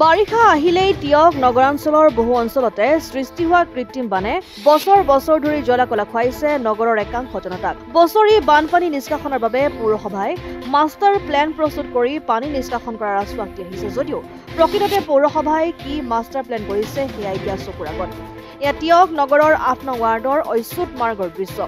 বাৰিষা আহিলেই টিয়ক নগৰাঞ্চলৰ বহু অঞ্চলতে সৃষ্টি হোৱা কৃত্ৰিম বানে বছৰ বছৰ ধৰি জ্বলা-কলা খুৱাইছে নগৰৰ একাংশ জনতাক। বছৰি বানপানী নিষ্কাশনৰ বাবে পৌৰসভাই মাষ্টাৰ প্লেন প্ৰস্তুত কৰি পানী নিষ্কাশন কৰাৰ আশ্বাস দি আহিছে যদিও প্ৰকৃততে পৌৰসভাই কি মাষ্টাৰ প্লেন কৰিছে সেয়া এতিয়া চকুৰ আগত। এয়া টিয়ক নগৰৰ ৮ নং ৱাৰ্ডৰ অচ্যুত মাৰ্গৰ দৃশ্য।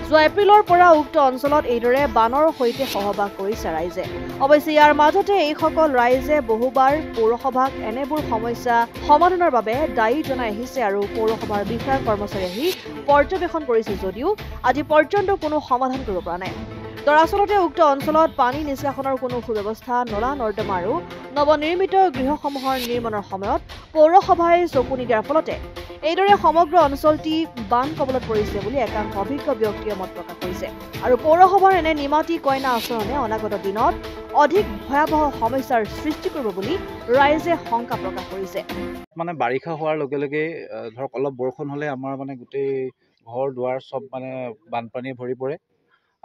যোৱা এপ্ৰিলৰ পৰা উক্ত অঞ্চলত এইদৰে বানৰ সৈতে সহবাস কৰিছে ৰাইজে। অৱশ্যে ইয়াৰ মাজতে এইসকল ৰাইজে বহুবাৰ পৌৰসভাক এনেবোৰ সমস্যা সমাধানৰ বাবে দায়ী জনাই আহিছে আৰু পৌৰসভাৰ বিষয়া কৰ্মচাৰী আহি পৰ্যবেক্ষণ কৰিছে যদিও আজি পৰ্যন্ত কোনো সমাধান কৰিব পৰা নাই। দৰাচলতে উক্ত অঞ্চলত পানী নিষ্কাশনৰ কোনো সুব্যৱস্থা নলা নৰ্দমা আৰু নৱনিৰ্মিত গৃহসমূহৰ নিৰ্মাণৰ সময়ত পৌৰসভাই চকু নিদিয়াৰ ফলতে এইদৰে সমগ্ৰ অঞ্চলটি বান কবলত পৰিছে বুলি একাংশ অভিজ্ঞ ব্যক্তিয়ে মত প্ৰকাশ কৰিছে। আৰু পৌৰসভাৰ এনে নিমাতী কইনা আচৰণে অনাগত দিনত অধিক ভয়াৱহ সমস্যাৰ সৃষ্টি কৰিব বুলি ৰাইজে শংকা প্ৰকাশ কৰিছে। মানে বাৰিষা হোৱাৰ লগে লগে ধৰক অলপ বৰষুণ হ'লে আমাৰ মানে গোটেই ঘৰ দুৱাৰ চব মানে বানপানীয়ে ভৰি পৰে।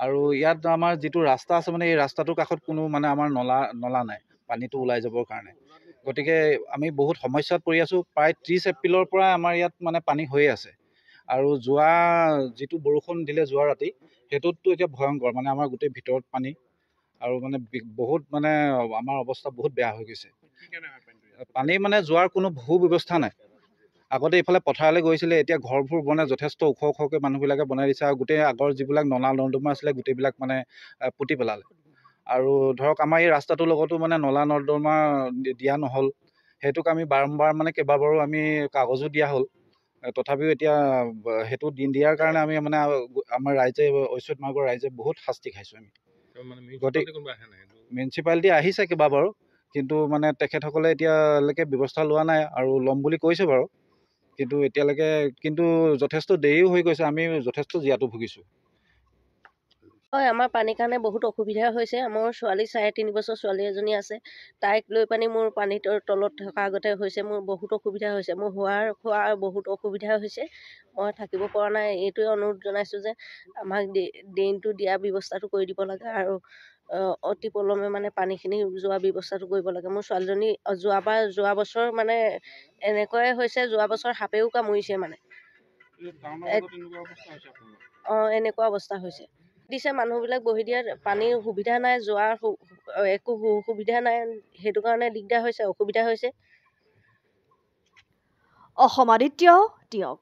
আৰু ইয়াত আমাৰ যিটো ৰাস্তা আছে মানে এই ৰাস্তাটোৰ কাষত কোনো মানে আমাৰ নলা নাই পানীটো ওলাই যাবৰ কাৰণে। গতিকে আমি বহুত সমস্যাত পৰি আছোঁ। প্ৰায় 30 এপ্ৰিলৰ পৰা আমাৰ ইয়াত মানে পানী হৈয়ে আছে। আৰু যোৱা যিটো বৰষুণ দিলে যোৱা ৰাতি সেইটোততো এতিয়া ভয়ংকৰ, মানে আমাৰ গোটেই ভিতৰত পানী আৰু মানে বহুত মানে আমাৰ অৱস্থা বহুত বেয়া হৈ গৈছে। পানী মানে যোৱাৰ কোনো ভূ ব্যৱস্থা নাই। আগতে এইফালে পথাৰলৈ গৈছিলে, এতিয়া ঘৰবোৰ বনাই যথেষ্ট ওখ ওখকৈ মানুহবিলাকে বনাই দিছে আৰু গোটেই আগৰ যিবিলাক নলা নৰ্দমা আছিলে গোটেইবিলাক মানে পুতি পেলালে। আৰু ধৰক আমাৰ এই ৰাস্তাটোৰ লগতো মানে নলা নৰ্দমা দিয়া নহ'ল। সেইটোক আমি বাৰম্বাৰ মানে কেইবাবাৰো আমি কাগজো দিয়া হ'ল। তথাপিও এতিয়া সেইটো দিয়াৰ কাৰণে আমি মানে আমাৰ ৰাইজে অচ্যুত মাৰ্গৰ ৰাইজে বহুত শাস্তি খাইছোঁ আমি। গতিকে মিউনিচিপালিটি আহিছে কেইবাবাৰো, কিন্তু মানে তেখেতসকলে এতিয়ালৈকে ব্যৱস্থা লোৱা নাই আৰু ল'ম বুলি কৈছে বাৰু। কিন্তু এতিয়ালৈকে যথেষ্ট দেৰিও হৈ গৈছে, আমি যথেষ্ট জীয়াতু ভুগিছোঁ। হয়, আমাৰ পানীৰ কাৰণে বহুত অসুবিধা হৈছে। মোৰ ছোৱালী 3.5 বছৰ ছোৱালী এজনী আছে। তাইক লৈ পানি মোৰ পানীৰ তলত থকা আগতে হৈছে, মোৰ বহুত অসুবিধা হৈছে। মোৰ খোৱাৰ বহুত অসুবিধা হৈছে। মই থাকিব পৰা নাই। এইটোৱে অনুৰোধ জনাইছোঁ যে আমাক ড্ৰেইনটো দিয়া ব্যৱস্থাটো কৰি দিব লাগে আৰু অতি পলমে মানে পানীখিনি যোৱা ব্যৱস্থাটো কৰিব লাগে। মোৰ ছোৱালীজনী যোৱা বছৰ মানে এনেকুৱাই হৈছে, যোৱা বছৰ সাপেও কামুৰিছে মানে। এনেকুৱা অৱস্থা হৈছে। দিছে মানুহবিলাক বহি দিয়াত পানীৰ সুবিধা নাই, যোৱাৰ একো সুবিধা নাই, সেইটো কাৰণে দিগদাৰ হৈছে, অসুবিধা হৈছে। অসম আদিত্য, টিয়ক।